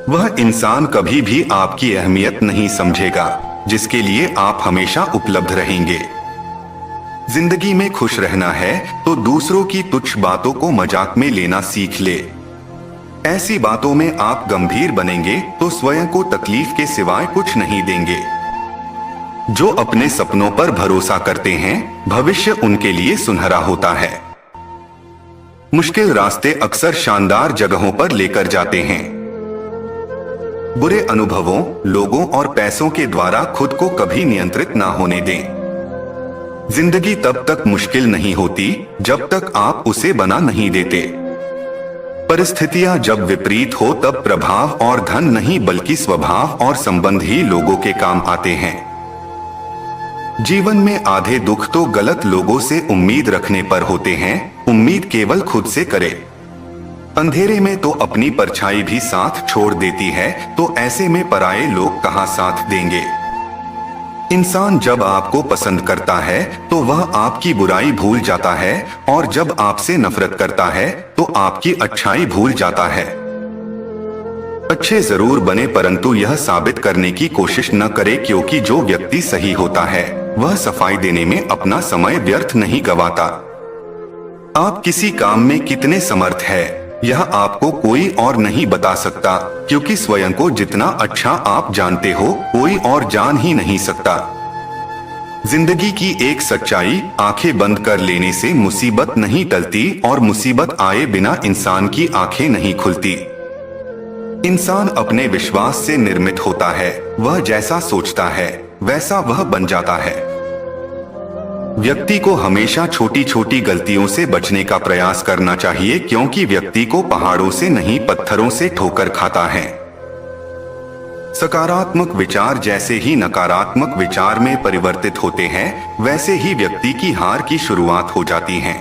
वह इंसान कभी भी आपकी अहमियत नहीं समझेगा जिसके लिए आप हमेशा उपलब्ध रहेंगे। जिंदगी में खुश रहना है तो दूसरों की तुच्छ बातों को मजाक में लेना सीख ले। ऐसी बातों में आप गंभीर बनेंगे तो स्वयं को तकलीफ के सिवाय कुछ नहीं देंगे। जो अपने सपनों पर भरोसा करते हैं भविष्य उनके लिए सुनहरा होता है। मुश्किल रास्ते अक्सर शानदार जगहों पर लेकर जाते हैं। बुरे अनुभवों, लोगों और पैसों के द्वारा खुद को कभी नियंत्रित ना होने दें। जिंदगी तब तक मुश्किल नहीं होती जब तक आप उसे बना नहीं देते। परिस्थितियां जब विपरीत हो तब प्रभाव और धन नहीं बल्कि स्वभाव और संबंध ही लोगों के काम आते हैं। जीवन में आधे दुख तो गलत लोगों से उम्मीद रखने पर होते हैं। उम्मीद केवल खुद से करे। अंधेरे में तो अपनी परछाई भी साथ छोड़ देती है, तो ऐसे में पराये लोग कहां साथ देंगे। इंसान जब आपको पसंद करता है तो वह आपकी बुराई भूल जाता है, और जब आपसे नफरत करता है तो आपकी अच्छाई भूल जाता है। अच्छे जरूर बने परंतु यह साबित करने की कोशिश न करे, क्योंकि जो व्यक्ति सही होता है वह सफाई देने में अपना समय व्यर्थ नहीं गवाता। आप किसी काम में कितने समर्थ है यह आपको कोई और नहीं बता सकता, क्योंकि स्वयं को जितना अच्छा आप जानते हो कोई और जान ही नहीं सकता। जिंदगी की एक सच्चाई, आंखें बंद कर लेने से मुसीबत नहीं टलती और मुसीबत आए बिना इंसान की आंखें नहीं खुलती। इंसान अपने विश्वास से निर्मित होता है। वह जैसा सोचता है वैसा वह बन जाता है। व्यक्ति को हमेशा छोटी छोटी गलतियों से बचने का प्रयास करना चाहिए, क्योंकि व्यक्ति को पहाड़ों से नहीं पत्थरों से ठोकर खाता है। सकारात्मक विचार जैसे ही नकारात्मक विचार में परिवर्तित होते हैं वैसे ही व्यक्ति की हार की शुरुआत हो जाती है।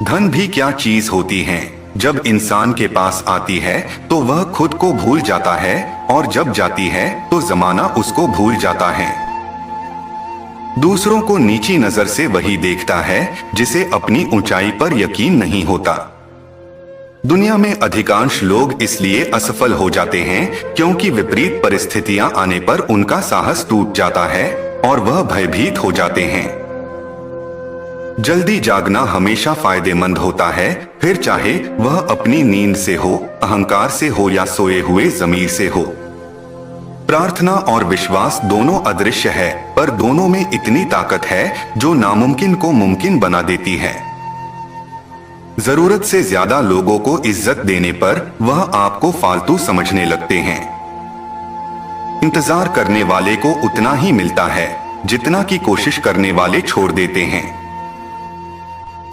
धन भी क्या चीज होती है, जब इंसान के पास आती है तो वह खुद को भूल जाता है, और जब जाती है तो जमाना उसको भूल जाता है। दूसरों को नीची नजर से वही देखता है जिसे अपनी ऊंचाई पर यकीन नहीं होता। दुनिया में अधिकांश लोग इसलिए असफल हो जाते हैं क्योंकि विपरीत परिस्थितियां आने पर उनका साहस टूट जाता है और वह भयभीत हो जाते हैं। जल्दी जागना हमेशा फायदेमंद होता है, फिर चाहे वह अपनी नींद से हो, अहंकार से हो या सोए हुए ज़मीर से हो। प्रार्थना और विश्वास दोनों अदृश्य है, पर दोनों में इतनी ताकत है जो नामुमकिन को मुमकिन बना देती है। जरूरत से ज्यादा लोगों को इज्जत देने पर वह आपको फालतू समझने लगते हैं। इंतजार करने वाले को उतना ही मिलता है जितना की कोशिश करने वाले छोड़ देते हैं।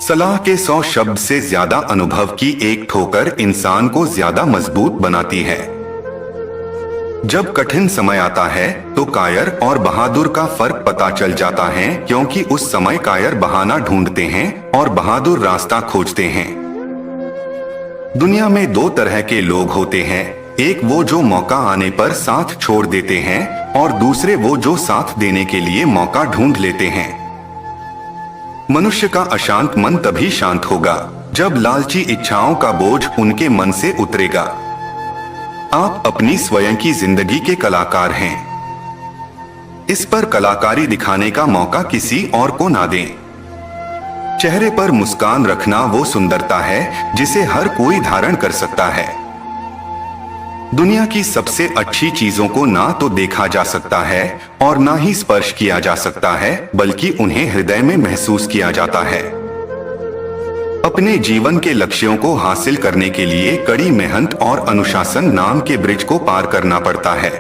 सलाह के 100 शब्द से ज्यादा अनुभव की एक ठोकर इंसान को ज्यादा मजबूत बनाती है। जब कठिन समय आता है तो कायर और बहादुर का फर्क पता चल जाता है, क्योंकि उस समय कायर बहाना ढूंढते हैं और बहादुर रास्ता खोजते हैं। दुनिया में 2 तरह के लोग होते हैं, एक वो जो मौका आने पर साथ छोड़ देते हैं, और दूसरे वो जो साथ देने के लिए मौका ढूंढ लेते हैं। मनुष्य का अशांत मन तभी शांत होगा जब लालची इच्छाओं का बोझ उनके मन से उतरेगा। आप अपनी स्वयं की जिंदगी के कलाकार हैं। इस पर कलाकारी दिखाने का मौका किसी और को ना दें। चेहरे पर मुस्कान रखना वो सुंदरता है जिसे हर कोई धारण कर सकता है। दुनिया की सबसे अच्छी चीजों को ना तो देखा जा सकता है और ना ही स्पर्श किया जा सकता है, बल्कि उन्हें हृदय में महसूस किया जाता है। अपने जीवन के लक्ष्यों को हासिल करने के लिए कड़ी मेहनत और अनुशासन नाम के ब्रिज को पार करना पड़ता है।